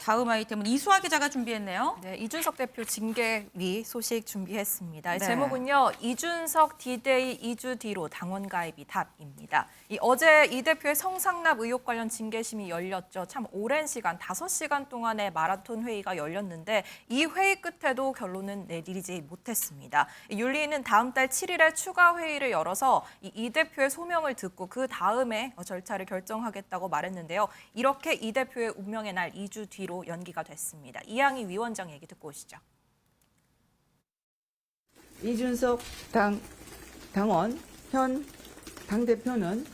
다음 아이템은 이수아 기자가 준비했네요. 네, 이준석 대표 징계위 소식 준비했습니다. 네. 제목은요, 이준석 D-Day 2주 뒤로 당원 가입이 답입니다. 어제 이 대표의 성상납 의혹 관련 징계심이 열렸죠. 참 오랜 시간, 5시간 동안의 마라톤 회의가 열렸는데 이 회의 끝에도 결론은 내리지 못했습니다. 윤리위는 다음 달 7일에 추가 회의를 열어서 이 대표의 소명을 듣고 그 다음에 절차를 결정하겠다고 말했는데요. 이렇게 이 대표의 운명의 날 2주 뒤로 연기가 됐습니다. 이양희 위원장 얘기 듣고 오시죠. 이준석 당원 현 당대표는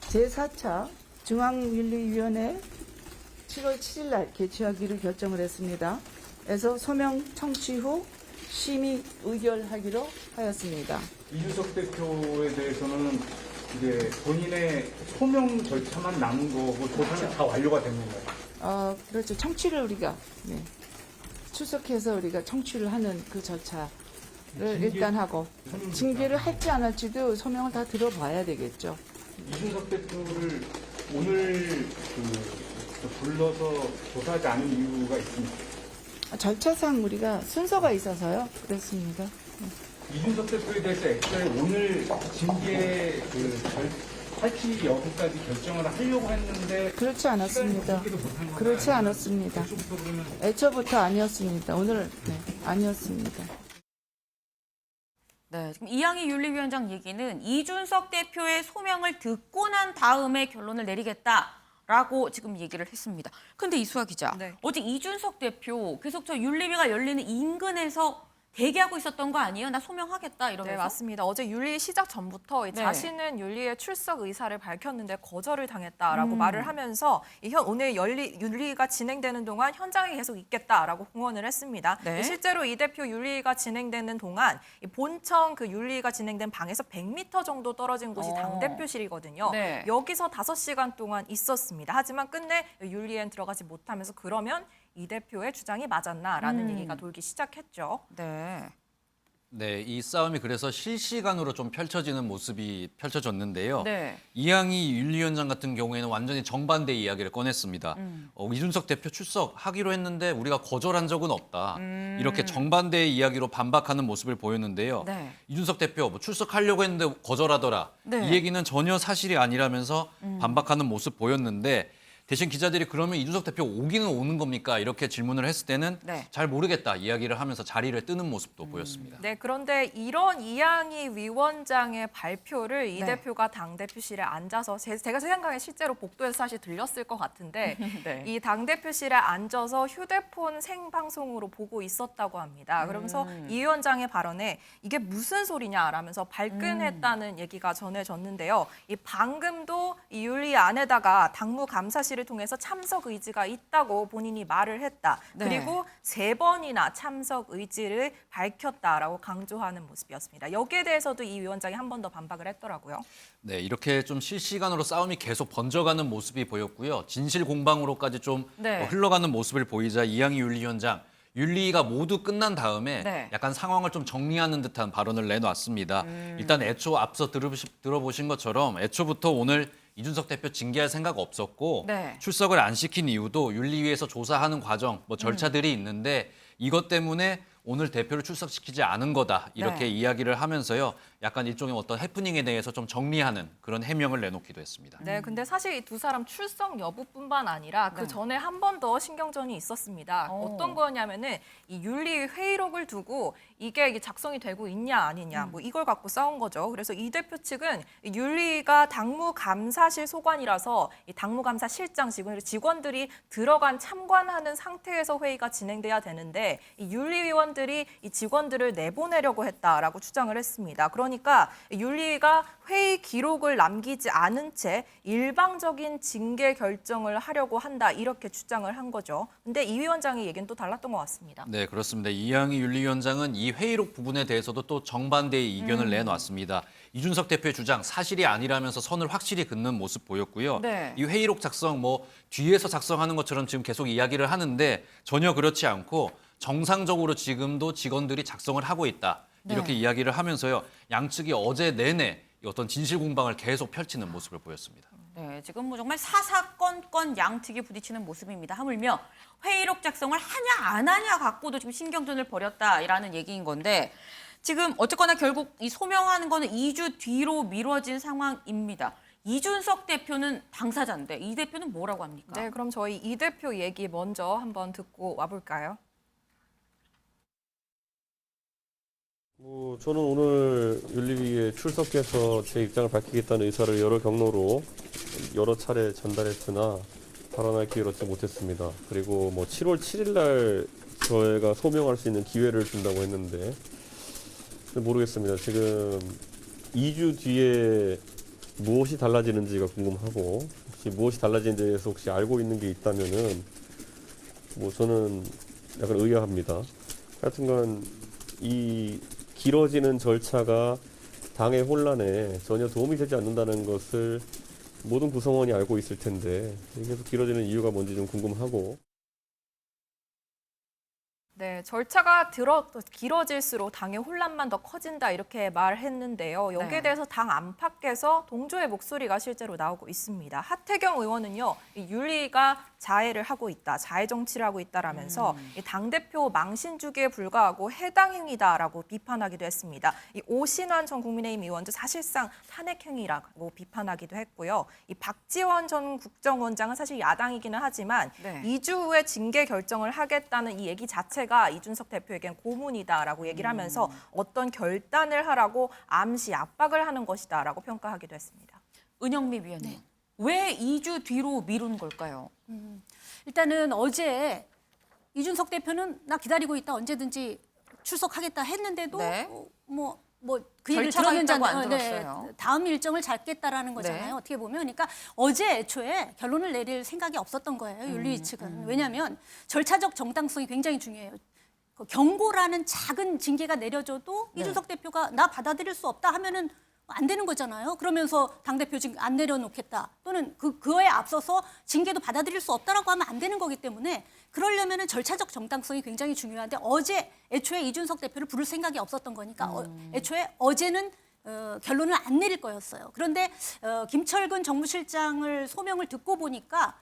제4차 중앙윤리위원회 7월 7일 날 개최하기로 결정을 했습니다. 그래서 소명 청취 후 심의 의결하기로 하였습니다. 이준석 대표에 대해서는 이제 본인의 소명 절차만 남은 거고 조사는 다 완료가 된 건가요? 그렇죠. 청취를 우리가 출석해서 우리가 청취를 하는 그 절차를 일단 하고 징계를 할지 안 할지도 소명을 다 들어봐야 되겠죠. 이준석 대표를 오늘 불러서 조사하지 않은 이유가 있습니까? 절차상 우리가 순서가 있어서요. 그렇습니다. 이준석 대표에 대해서 애초에 오늘 징계 할지 여부까지 결정을 하려고 했는데 그렇지 않았습니다. 그렇지 않았습니다. 애초부터 아니었습니다. 오늘 아니었습니다. 네, 지금 이양희 윤리위원장 얘기는 이준석 대표의 소명을 듣고 난 다음에 결론을 내리겠다라고 지금 얘기를 했습니다. 근데 이수아 기자, 네. 어제 이준석 대표 계속 저 윤리위가 열리는 인근에서 대기하고 있었던 거 아니에요? 나 소명하겠다 이러면서. 네, 맞습니다. 어제 윤리 시작 전부터 네. 자신은 윤리에 출석 의사를 밝혔는데 거절을 당했다라고 말을 하면서 오늘 윤리가 진행되는 동안 현장에 계속 있겠다라고 공언을 했습니다. 네. 실제로 이 대표 윤리가 진행되는 동안 본청 그 윤리가 진행된 방에서 100m 정도 떨어진 곳이 당대표실이거든요. 네. 여기서 5시간 동안 있었습니다. 하지만 끝내 윤리엔 들어가지 못하면서 그러면 이 대표의 주장이 맞았나라는 얘기가 돌기 시작했죠. 네. 네, 이 싸움이 그래서 실시간으로 좀 펼쳐지는 모습이 펼쳐졌는데요. 네. 이양희 윤리위원장 같은 경우에는 완전히 정반대 이야기를 꺼냈습니다. 이준석 대표 출석하기로 했는데 우리가 거절한 적은 없다. 이렇게 정반대의 이야기로 반박하는 모습을 보였는데요. 네. 이준석 대표 뭐 출석하려고 했는데 거절하더라. 네. 이 얘기는 전혀 사실이 아니라면서 반박하는 모습 보였는데 대신 기자들이 그러면 이준석 대표 오기는 오는 겁니까? 이렇게 질문을 했을 때는 네. 잘 모르겠다 이야기를 하면서 자리를 뜨는 모습도 보였습니다. 네, 그런데 이런 이양희 위원장의 발표를 이 네. 대표가 당대표실에 앉아서 제가 생각에 실제로 복도에서 사실 들렸을 것 같은데 네. 이 당대표실에 앉아서 휴대폰 생방송으로 보고 있었다고 합니다. 그러면서 이 위원장의 발언에 이게 무슨 소리냐라면서 발끈했다는 얘기가 전해졌는데요. 이 방금도 이 윤리 안에다가 당무 감사실을 통해서 참석 의지가 있다고 본인이 말을 했다. 네. 그리고 3번이나 참석 의지를 밝혔다라고 강조하는 모습이었습니다. 여기에 대해서도 이 위원장이 한 번 더 반박을 했더라고요. 네, 이렇게 좀 실시간으로 싸움이 계속 번져가는 모습이 보였고요. 진실 공방으로까지 좀 네. 흘러가는 모습을 보이자 이양희 윤리위원장, 윤리가 모두 끝난 다음에 네. 약간 상황을 좀 정리하는 듯한 발언을 내놨습니다. 일단 애초 앞서 들어보신 것처럼 애초부터 오늘 이준석 대표 징계할 생각 없었고 네. 출석을 안 시킨 이유도 윤리위에서 조사하는 과정, 뭐 절차들이 있는데 이것 때문에 오늘 대표를 출석시키지 않은 거다 이렇게 네. 이야기를 하면서요. 약간 일종의 어떤 해프닝에 대해서 좀 정리하는 그런 해명을 내놓기도 했습니다. 네, 근데 사실 이 두 사람 출석 여부뿐만 아니라 그 전에 한 번 더 신경전이 있었습니다. 어떤 거냐면은 이 윤리 회의록을 두고 이게 작성이 되고 있냐 아니냐 뭐 이걸 갖고 싸운 거죠. 그래서 이 대표 측은 윤리가 당무감사실 소관이라서 이 당무감사실장 직원들이 들어간 참관하는 상태에서 회의가 진행돼야 되는데 이 윤리위원들이 이 직원들을 내보내려고 했다라고 주장을 했습니다. 그러니까 윤리위가 회의 기록을 남기지 않은 채 일방적인 징계 결정을 하려고 한다 이렇게 주장을 한 거죠. 근데 이 위원장의 얘기는 또 달랐던 것 같습니다. 네, 그렇습니다. 이양희 윤리위원장은 이 회의록 부분에 대해서도 또 정반대의 의견을 내놨습니다. 이준석 대표의 주장 사실이 아니라면서 선을 확실히 긋는 모습 보였고요. 네. 이 회의록 작성 뭐 뒤에서 작성하는 것처럼 지금 계속 이야기를 하는데 전혀 그렇지 않고 정상적으로 지금도 직원들이 작성을 하고 있다. 이렇게 네. 이야기를 하면서요. 양측이 어제 내내 어떤 진실 공방을 계속 펼치는 모습을 보였습니다. 네, 지금 뭐 정말 사사건건 양측이 부딪히는 모습입니다. 하물며 회의록 작성을 하냐 안 하냐 갖고도 지금 신경전을 벌였다라는 얘기인 건데 지금 어쨌거나 결국 이 소명하는 거는 2주 뒤로 미뤄진 상황입니다. 이준석 대표는 당사자인데 이 대표는 뭐라고 합니까? 네, 그럼 저희 이 대표 얘기 먼저 한번 듣고 와볼까요? 저는 오늘 윤리위에 출석해서 제 입장을 밝히겠다는 의사를 여러 경로로 여러 차례 전달했으나 발언할 기회를 얻지 못했습니다. 그리고 7월 7일 날 저희가 소명할 수 있는 기회를 준다고 했는데 모르겠습니다. 지금 2주 뒤에 무엇이 달라지는지가 궁금하고 혹시 무엇이 달라지는지에 대해서 혹시 알고 있는 게 있다면은 저는 약간 의아합니다. 하여튼간 이 길어지는 절차가 당의 혼란에 전혀 도움이 되지 않는다는 것을 모든 구성원이 알고 있을 텐데 계속 길어지는 이유가 뭔지 좀 궁금하고. 네, 절차가 길어질수록 당의 혼란만 더 커진다 이렇게 말했는데요. 여기에 네. 대해서 당 안팎에서 동조의 목소리가 실제로 나오고 있습니다. 하태경 의원은요, 이 윤리가 자해를 하고 있다, 자해 정치를 하고 있다라면서 이 당대표 망신 주기에 불과하고 해당 행위다라고 비판하기도 했습니다. 이 오신환 전 국민의힘 의원도 사실상 탄핵 행위라고 비판하기도 했고요. 이 박지원 전 국정원장은 사실 야당이기는 하지만 네. 2주 후에 징계 결정을 하겠다는 이 얘기 자체가 이준석 대표에겐 고문이다라고 얘기를 하면서 어떤 결단을 하라고 암시 압박을 하는 것이다라고 평가하기도 했습니다. 은영미 위원님, 왜 2주 뒤로 미룬 걸까요? 일단은 어제 이준석 대표는 나 기다리고 있다 언제든지 출석하겠다 했는데도 네. 그 얘기를 절차가 들었는지 있다고 안 안- 들었어요. 다음 일정을 잡겠다라는 거잖아요. 네. 어떻게 보면 그러니까 어제 애초에 결론을 내릴 생각이 없었던 거예요. 윤리위 측은. 왜냐하면 절차적 정당성이 굉장히 중요해요. 그 경고라는 작은 징계가 내려져도 네. 이준석 대표가 나 받아들일 수 없다 하면은 안 되는 거잖아요. 그러면서 당대표 지금 안 내려놓겠다. 또는 그거에 앞서서 징계도 받아들일 수 없다라고 하면 안 되는 거기 때문에 그러려면은 절차적 정당성이 굉장히 중요한데 어제 애초에 이준석 대표를 부를 생각이 없었던 거니까 애초에 어제는 결론을 안 내릴 거였어요. 그런데 김철근 정무실장을 소명을 듣고 보니까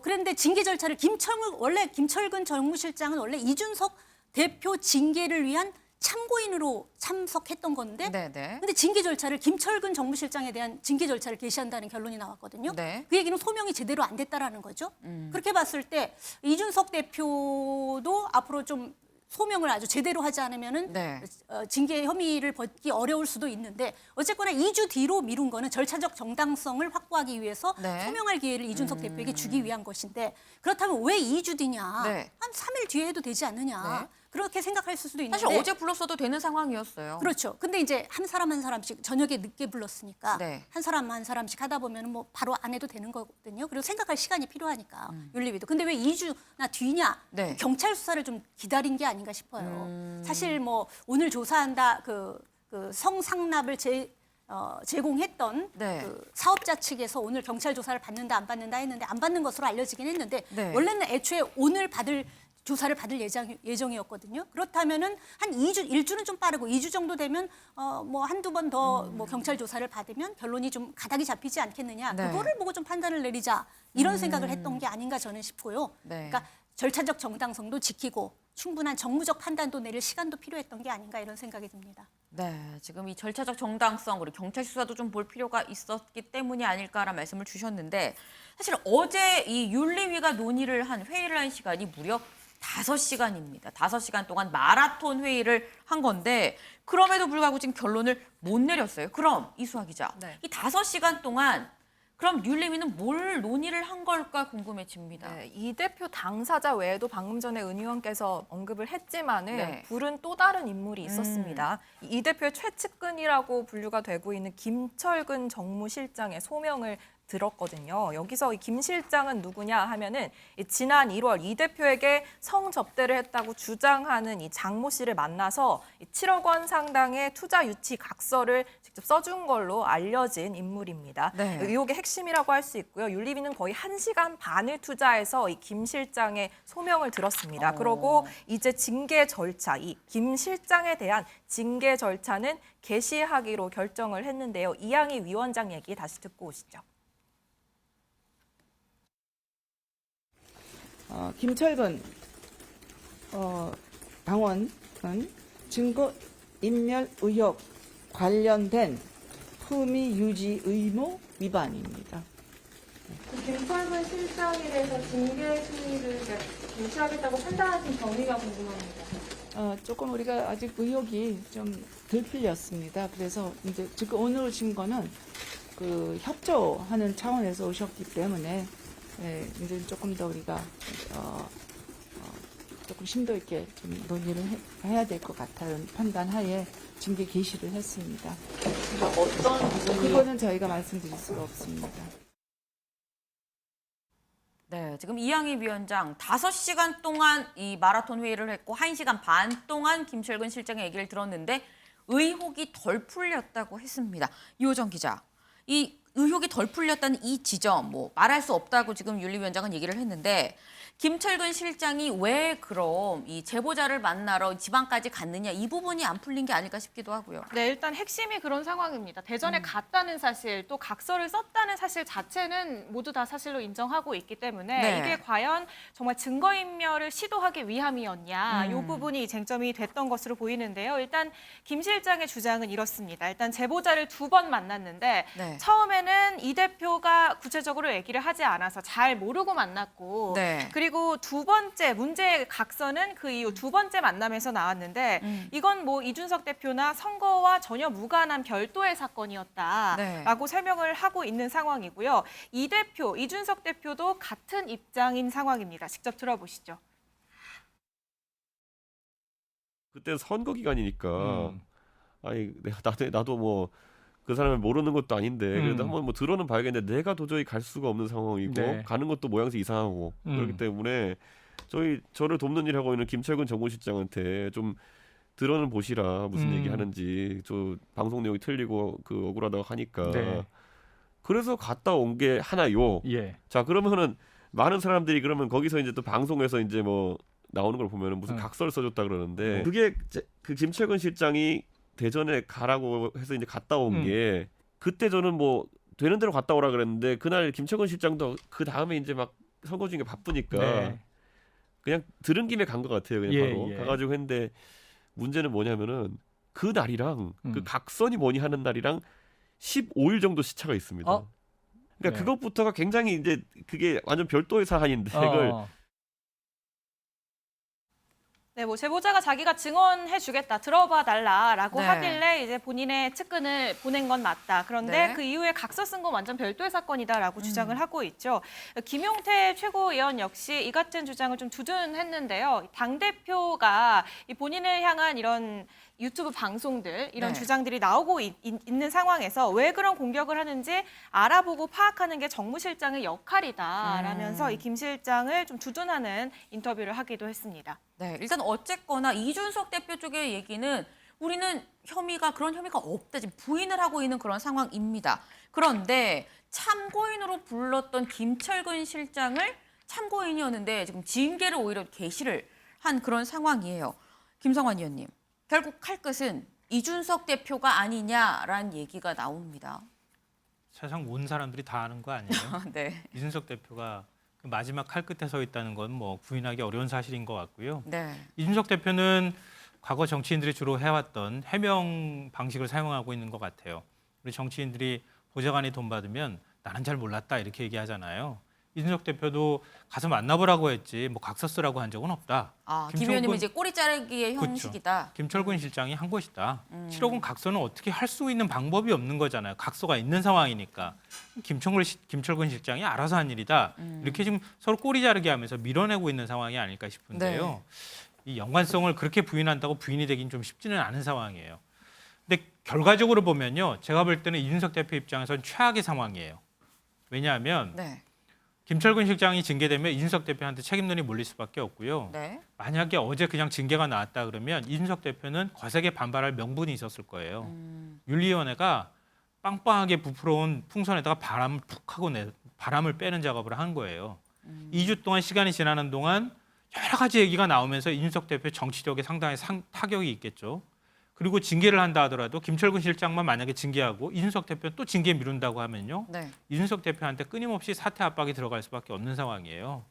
그런데 징계 절차를 김철근 정무실장은 원래 이준석 대표 징계를 위한 참고인으로 참석했던 건데 네네. 근데 징계 절차를 김철근 정무실장에 대한 징계 절차를 개시한다는 결론이 나왔거든요. 네. 그 얘기는 소명이 제대로 안 됐다라는 거죠. 그렇게 봤을 때 이준석 대표도 앞으로 좀 소명을 아주 제대로 하지 않으면은 네. 징계 혐의를 벗기 어려울 수도 있는데 어쨌거나 2주 뒤로 미룬 거는 절차적 정당성을 확보하기 위해서 네. 소명할 기회를 이준석 대표에게 주기 위한 것인데 그렇다면 왜 2주 뒤냐? 네. 한 3일 뒤에 해도 되지 않느냐? 네. 그렇게 생각할 수도 있는데 사실 어제 불렀어도 되는 상황이었어요. 그렇죠. 근데 이제 한 사람 한 사람씩 저녁에 늦게 불렀으니까 네. 한 사람 한 사람씩 하다 보면 뭐 바로 안 해도 되는 거거든요. 그리고 생각할 시간이 필요하니까 윤리위도. 근데 왜 2주나 뒤냐? 네. 경찰 수사를 좀 기다린 게 아닌가 싶어요. 사실 뭐 오늘 조사한다 그 성상납을 제공했던 네. 그 사업자 측에서 오늘 경찰 조사를 받는다 안 받는다 했는데 안 받는 것으로 알려지긴 했는데 네. 원래는 애초에 오늘 조사를 받을 예정이었거든요. 그렇다면은 한 2주, 1주는 좀 빠르고 2주 정도 되면 뭐 한두 번 더 뭐 경찰 조사를 받으면 결론이 좀 가닥이 잡히지 않겠느냐. 네. 그거를 보고 좀 판단을 내리자. 이런 생각을 했던 게 아닌가 저는 싶고요. 네. 그러니까 절차적 정당성도 지키고 충분한 정무적 판단도 내릴 시간도 필요했던 게 아닌가 이런 생각이 듭니다. 네, 지금 이 절차적 정당성 그리고 경찰 수사도 좀 볼 필요가 있었기 때문이 아닐까라는 말씀을 주셨는데 사실 어제 이 윤리위가 회의를 한 시간이 무려 5시간입니다. 5시간 동안 마라톤 회의를 한 건데 그럼에도 불구하고 지금 결론을 못 내렸어요. 그럼 이수아 기자, 네. 이 5시간 동안 그럼 윤리위는 뭘 논의를 한 걸까 궁금해집니다. 네, 이 대표 당사자 외에도 방금 전에 은 의원께서 언급을 했지만은 네. 부른 또 다른 인물이 있었습니다. 이 대표의 최측근이라고 분류가 되고 있는 김철근 정무실장의 소명을 들었거든요. 여기서 이 김 실장은 누구냐 하면은 지난 1월 이 대표에게 성접대를 했다고 주장하는 이 장모 씨를 만나서 7억 원 상당의 투자 유치 각서를 직접 써준 걸로 알려진 인물입니다. 네. 의혹의 핵심이라고 할 수 있고요. 윤리위는 거의 1시간 반을 투자해서 이 김 실장의 소명을 들었습니다. 그러고 이제 징계 절차, 이 김 실장에 대한 징계 절차는 개시하기로 결정을 했는데요. 이양희 위원장 얘기 다시 듣고 오시죠. 김철근 당원은 증거 인멸 의혹 관련된 품위 유지 의무 위반입니다. 김철근 실장에 대해서 징계 심의를 무시하겠다고 판단하신 경위가 궁금합니다. 조금 우리가 아직 의혹이 좀 덜 풀렸습니다. 그래서 이제 지금 오늘 오신 거는 그 협조하는 차원에서 오셨기 때문에 이제 조금 더 우리가 조금 심도 있게 좀 논의를 해야 될 것 같다는 판단하에 징계 개시를 했습니다. 어떤 부분이 그거는 저희가 말씀드릴 수가 없습니다. 네, 지금 이양희 위원장 5시간 동안 이 마라톤 회의를 했고 1시간 반 동안 김철근 실장의 얘기를 들었는데 의혹이 덜 풀렸다고 했습니다. 이호정 기자, 이 의혹이 덜 풀렸다는 이 지점 뭐 말할 수 없다고 지금 윤리위원장은 얘기를 했는데 김철근 실장이 왜 그럼 이 제보자를 만나러 지방까지 갔느냐 이 부분이 안 풀린 게 아닐까 싶기도 하고요. 네, 일단 핵심이 그런 상황입니다. 대전에 갔다는 사실, 또 각서를 썼다는 사실 자체는 모두 다 사실로 인정하고 있기 때문에 네. 이게 과연 정말 증거인멸을 시도하기 위함이었냐, 이 부분이 쟁점이 됐던 것으로 보이는데요. 일단 김 실장의 주장은 이렇습니다. 일단 제보자를 2번 만났는데 네. 처음에는 이 대표가 구체적으로 얘기를 하지 않아서 잘 모르고 만났고 네. 그리고 2번째 문제의 각서는 그 이후 2번째 만남에서 나왔는데 이건 뭐 이준석 대표나 선거와 전혀 무관한 별도의 사건이었다라고 네. 설명을 하고 있는 상황이고요. 이 대표, 이준석 대표도 같은 입장인 상황입니다. 직접 들어보시죠. 그때 선거 기간이니까 아니 나도 뭐 그 사람을 모르는 것도 아닌데 그래도 한번 뭐 들어는 봐야겠는데 내가 도저히 갈 수가 없는 상황이고 네. 가는 것도 모양새 이상하고 그렇기 때문에 저를 돕는 일 하고 있는 김철근 정무실장한테 좀 들어는 보시라 무슨 얘기 하는지 저 방송 내용이 틀리고 그 억울하다고 하니까 네. 그래서 갔다 온 게 하나요. 예. 자 그러면은 많은 사람들이 그러면 거기서 이제 또 방송에서 이제 뭐 나오는 걸 보면은 무슨 각서를 써줬다 그러는데 그게 그 김철근 실장이 대전에 가라고 해서 이제 갔다 온 게 그때 저는 뭐 되는 대로 갔다 오라 그랬는데 그날 김철근 실장도 그 다음에 이제 막 선거 중에 바쁘니까 네. 그냥 들은 김에 간 것 같아요. 그냥 예, 바로 예. 가가지고 했는데 문제는 뭐냐면은 그 날이랑 그 각선이 뭐니 하는 날이랑 15일 정도 시차가 있습니다. 그러니까 네. 그것부터가 굉장히 이제 그게 완전 별도의 사안인데 그걸 네, 뭐 제보자가 자기가 증언해 주겠다, 들어봐 달라라고 네. 하길래 이제 본인의 측근을 보낸 건 맞다. 그런데 네. 그 이후에 각서 쓴 건 완전 별도의 사건이다라고 주장을 하고 있죠. 김용태 최고위원 역시 이 같은 주장을 좀 두둔했는데요. 당대표가 이 본인을 향한 이런 유튜브 방송들 이런 네. 주장들이 나오고 있는 상황에서 왜 그런 공격을 하는지 알아보고 파악하는 게 정무실장의 역할이다라면서 이 김 실장을 좀 두둔하는 인터뷰를 하기도 했습니다. 네, 일단 어쨌거나 이준석 대표 쪽의 얘기는 우리는 그런 혐의가 없다. 지금 부인을 하고 있는 그런 상황입니다. 그런데 참고인으로 불렀던 김철근 실장을 참고인이었는데 지금 징계를 오히려 개시를 한 그런 상황이에요. 김성환 의원님, 결국 칼 끝은 이준석 대표가 아니냐라는 얘기가 나옵니다. 세상 온 사람들이 다 아는 거 아니에요? 네. 이준석 대표가 그 마지막 칼 끝에 서 있다는 건 뭐 부인하기 어려운 사실인 것 같고요. 네. 이준석 대표는 과거 정치인들이 주로 해왔던 해명 방식을 사용하고 있는 것 같아요. 우리 정치인들이 보좌관이 돈 받으면 나는 잘 몰랐다 이렇게 얘기하잖아요. 이준석 대표도 가서 만나보라고 했지 뭐 각서 쓰라고 한 적은 없다. 김 의원님은 이제 꼬리 자르기의 그쵸. 형식이다. 김철근 실장이 한 것이다. 7억 원 각서는 어떻게 할 수 있는 방법이 없는 거잖아요. 각서가 있는 상황이니까. 김철근 실장이 알아서 한 일이다. 이렇게 지금 서로 꼬리 자르기 하면서 밀어내고 있는 상황이 아닐까 싶은데요. 이 연관성을 그렇게 부인한다고 부인이 되긴 좀 쉽지는 않은 상황이에요. 근데 결과적으로 보면요. 제가 볼 때는 이준석 대표 입장에서는 최악의 상황이에요. 왜냐하면 네. 김철근 실장이 징계되면 이준석 대표한테 책임론이 몰릴 수밖에 없고요. 네. 만약에 어제 그냥 징계가 나왔다 그러면 이준석 대표는 거세게 반발할 명분이 있었을 거예요. 윤리위원회가 빵빵하게 부풀어온 풍선에다가 바람을 푹 하고 바람을 빼는 작업을 한 거예요. 2주 동안 시간이 지나는 동안 여러 가지 얘기가 나오면서 이준석 대표 정치력에 상당히 타격이 있겠죠. 그리고 징계를 한다 하더라도 김철근 실장만 만약에 징계하고 이준석 대표는 또 징계 미룬다고 하면요. 네. 이준석 대표한테 끊임없이 사퇴 압박이 들어갈 수밖에 없는 상황이에요.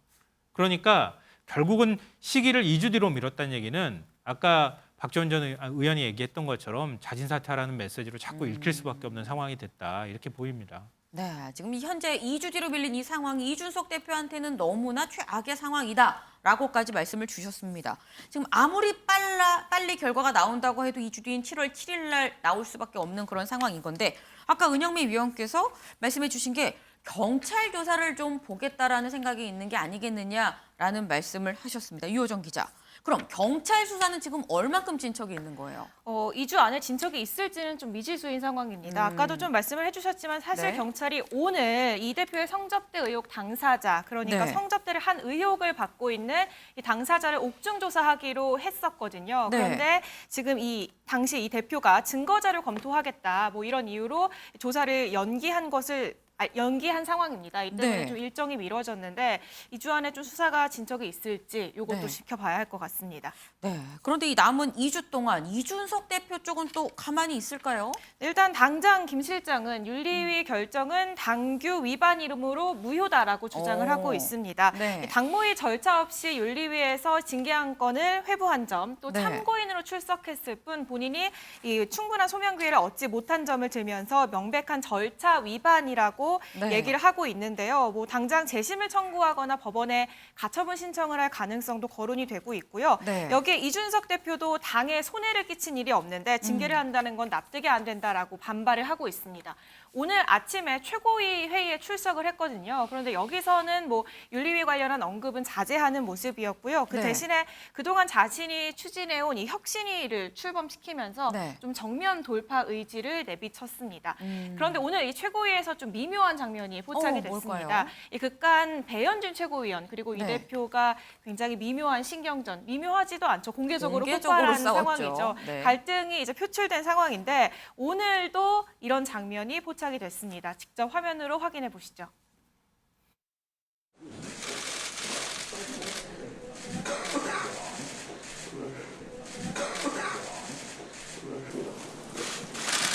그러니까 결국은 시기를 2주 뒤로 미뤘다는 얘기는 아까 박지원 전 의원이 얘기했던 것처럼 자진 사퇴하라는 메시지로 자꾸 읽힐 수밖에 없는 상황이 됐다 이렇게 보입니다. 네, 지금 현재 2주 뒤로 밀린 이 상황이 이준석 대표한테는 너무나 최악의 상황이다라고까지 말씀을 주셨습니다. 지금 아무리 빨리 결과가 나온다고 해도 2주 뒤인 7월 7일 날 나올 수밖에 없는 그런 상황인 건데 아까 은영미 위원께서 말씀해 주신 게 경찰 조사를 좀 보겠다라는 생각이 있는 게 아니겠느냐라는 말씀을 하셨습니다. 유호정 기자. 그럼 경찰 수사는 지금 얼마큼 진척이 있는 거예요? 2주 안에 진척이 있을지는 좀 미지수인 상황입니다. 아까도 좀 말씀을 해주셨지만 사실 네. 경찰이 오늘 이 대표의 성접대 의혹 당사자, 그러니까 네. 성접대를 한 의혹을 받고 있는 이 당사자를 옥중 조사하기로 했었거든요. 네. 그런데 지금 당시 이 대표가 증거자료 검토하겠다 뭐 이런 이유로 조사를 연기한 상황입니다. 이 때문에 네. 좀 일정이 미뤄졌는데 2주 안에 좀 수사가 진척이 있을지 이것도 네. 지켜봐야 할 것 같습니다. 네. 그런데 이 남은 2주 동안 이준석 대표 쪽은 또 가만히 있을까요? 일단 당장 김 실장은 윤리위 결정은 당규 위반 이름으로 무효다라고 주장을 하고 있습니다. 네. 당무위 절차 없이 윤리위에서 징계한 건을 회부한 점, 또 네. 참고인으로 출석했을 뿐 본인이 이 충분한 소명 기회를 얻지 못한 점을 들면서 명백한 절차 위반이라고 네. 얘기를 하고 있는데요. 뭐 당장 재심을 청구하거나 법원에 가처분 신청을 할 가능성도 거론이 되고 있고요. 네. 여기에 이준석 대표도 당에 손해를 끼친 일이 없는데 징계를 한다는 건 납득이 안 된다라고 반발을 하고 있습니다. 오늘 아침에 최고위 회의에 출석을 했거든요. 그런데 여기서는 뭐 윤리위 관련한 언급은 자제하는 모습이었고요. 그 네. 대신에 그동안 자신이 추진해온 이 혁신위를 출범시키면서 네. 좀 정면 돌파 의지를 내비쳤습니다. 그런데 오늘 이 최고위에서 좀 미묘한 장면이 포착이 됐습니다. 뭘까요? 이 극간 배현진 최고위원 그리고 이 네. 대표가 굉장히 미묘한 신경전, 미묘하지도 않죠. 공개적으로 공개적으로 폭발한 싸웠죠. 상황이죠. 네. 갈등이 이제 표출된 상황인데 오늘도 이런 장면이 포착이 됐습니다. 직접 화면으로 확인해 보시죠.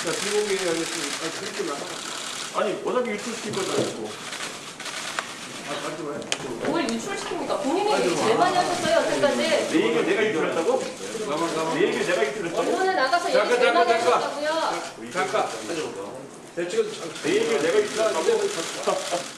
자, 비공개 하겠습니다. 그렇게 나가. 아니, 어차피 유출시킬 거잖아요. 빨리 왜? 뭘 유출시킵니까? 본인이 얘기 제일 많이 하셨어요, 여태까지. 내 얘기를 내가 유출했다고? 내 얘기를 내가 유출했다고? 언론에 나가서 얘기 제일 많이 하셨다고요. 잠깐. 내 얘기를 내가 유출했다고?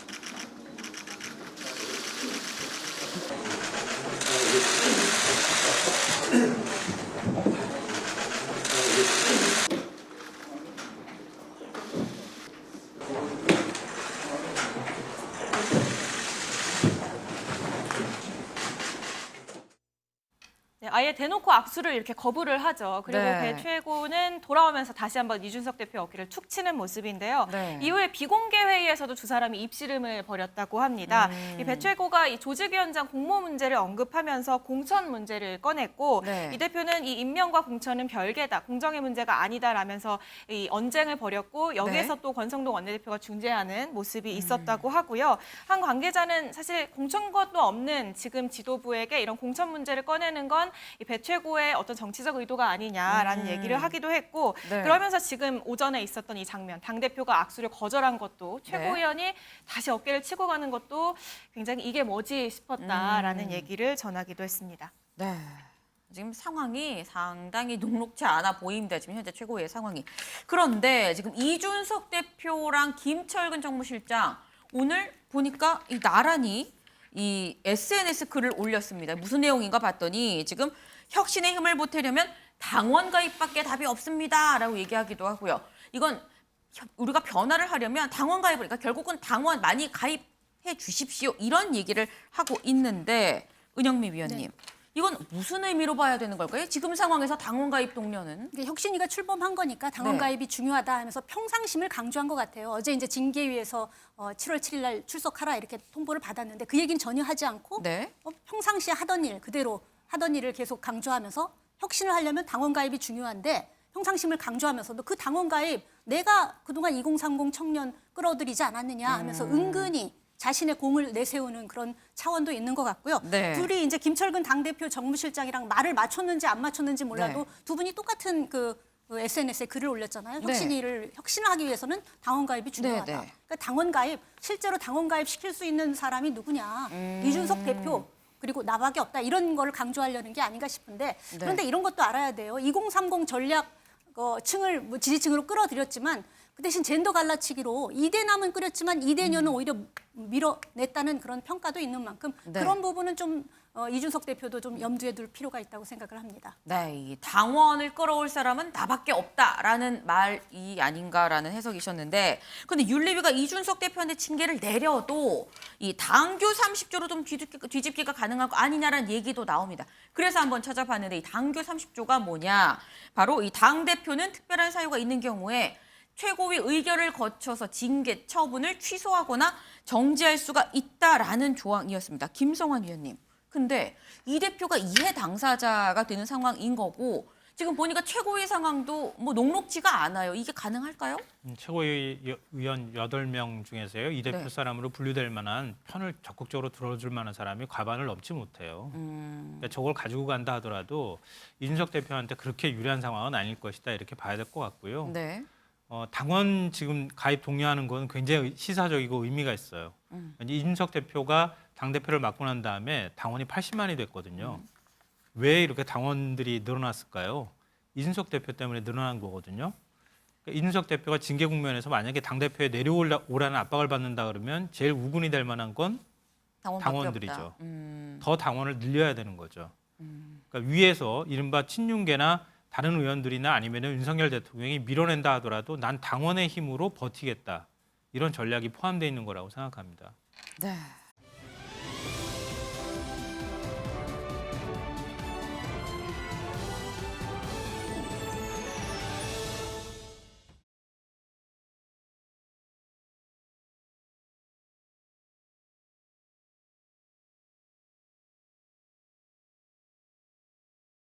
네, 아예 대놓고 악수를 이렇게 거부를 하죠. 그리고 네. 배 최고는 돌아오면서 다시 한번 이준석 대표 어깨를 툭 치는 모습인데요. 네. 이후에 비공개 회의에서도 두 사람이 입씨름을 벌였다고 합니다. 이 배 최고가 이 조직위원장 공모 문제를 언급하면서 공천 문제를 꺼냈고 네. 이 대표는 이 임명과 공천은 별개다, 공정의 문제가 아니다라면서 이 언쟁을 벌였고 여기에서 네. 또 권성동 원내대표가 중재하는 모습이 있었다고 하고요. 한 관계자는 사실 공천권도 없는 지금 지도부에게 이런 공천 문제를 꺼내는 건 이 배 최고의 어떤 정치적 의도가 아니냐라는 얘기를 하기도 했고 네. 그러면서 지금 오전에 있었던 이 장면, 당대표가 악수를 거절한 것도 최고위원이 다시 어깨를 치고 가는 것도 굉장히 이게 뭐지 싶었다라는 얘기를 전하기도 했습니다. 네. 지금 상황이 상당히 녹록지 않아 보입니다. 지금 현재 최고의 상황이. 그런데 지금 이준석 대표랑 김철근 정무실장 오늘 보니까 나란히 이 SNS 글을 올렸습니다. 무슨 내용인가 봤더니 지금 혁신의 힘을 보태려면 당원 가입밖에 답이 없습니다라고 얘기하기도 하고요. 이건 우리가 변화를 하려면 당원 가입을 그러니까 결국은 당원 많이 가입해 주십시오. 이런 얘기를 하고 있는데 은영미 위원님. 이건 무슨 의미로 봐야 되는 걸까요? 지금 상황에서 당원 가입 동료는 혁신위가 출범한 거니까 당원 네. 가입이 중요하다 하면서 평상심을 강조한 것 같아요. 어제 이제 징계위에서 7월 7일 날 출석하라 이렇게 통보를 받았는데 그 얘기는 전혀 하지 않고 네. 평상시에 하던 일 그대로 하던 일을 계속 강조하면서 혁신을 하려면 당원 가입이 중요한데 평상심을 강조하면서도 그 당원 가입 내가 그동안 2030 청년 끌어들이지 않았느냐 하면서 은근히 자신의 공을 내세우는 그런 차원도 있는 것 같고요. 네. 둘이 이제 김철근 당대표 정무실장이랑 말을 맞췄는지 안 맞췄는지 몰라도 네. 두 분이 똑같은 그 SNS에 글을 올렸잖아요. 네. 혁신을 하기 위해서는 당원 가입이 중요하다. 네, 네. 그러니까 당원 가입, 실제로 당원 가입 시킬 수 있는 사람이 누구냐. 이준석 대표 그리고 나밖에 없다 이런 걸 강조하려는 게 아닌가 싶은데 그런데 이런 것도 알아야 돼요. 2030 전략 층을 뭐 지지층으로 끌어들였지만 그 대신 젠더 갈라치기로 2대남은 끌었지만 2대녀는 오히려 밀어냈다는 그런 평가도 있는 만큼 그런 부분은 좀 이준석 대표도 좀 염두에 둘 필요가 있다고 생각을 합니다. 네, 이 당원을 끌어올 사람은 나밖에 없다라는 말이 아닌가라는 해석이셨는데, 근데 윤리위가 이준석 대표한테 징계를 내려도 이 당규 30조로 좀 뒤집기가 가능한 거 아니냐라는 얘기도 나옵니다. 그래서 한번 찾아봤는데 이 당규 30조가 뭐냐? 바로 이 당 대표는 특별한 사유가 있는 경우에 최고위 의결을 거쳐서 징계 처분을 취소하거나 정지할 수가 있다라는 조항이었습니다. 김성환 위원님. 근데 이 대표가 이해 당사자가 되는 상황인 거고 지금 보니까 최고위 상황도 뭐 녹록지가 않아요. 이게 가능할까요? 최고위 의원 8명 중에서요. 이 대표 네. 사람으로 분류될 만한 편을 적극적으로 들어줄 만한 사람이 과반을 넘지 못해요. 그러니까 저걸 가지고 간다 하더라도 이준석 대표한테 그렇게 유리한 상황은 아닐 것이다. 이렇게 봐야 될 것 같고요. 네. 당원 지금 가입 독려하는 건 굉장히 시사적이고 의미가 있어요. 이준석 대표가 당대표를 맡고 난 다음에 당원이 80만이 됐거든요. 왜 이렇게 당원들이 늘어났을까요? 이준석 대표 때문에 늘어난 거거든요. 그러니까 이준석 대표가 징계 국면에서 만약에 당대표에 내려오라는 압박을 받는다 그러면 제일 우군이 될 만한 건 당원들이죠. 더 당원을 늘려야 되는 거죠. 그러니까 위에서 이른바 친윤계나 다른 의원들이나 아니면 윤석열 대통령이 밀어낸다 하더라도 난 당원의 힘으로 버티겠다. 이런 전략이 포함되어 있는 거라고 생각합니다. 네.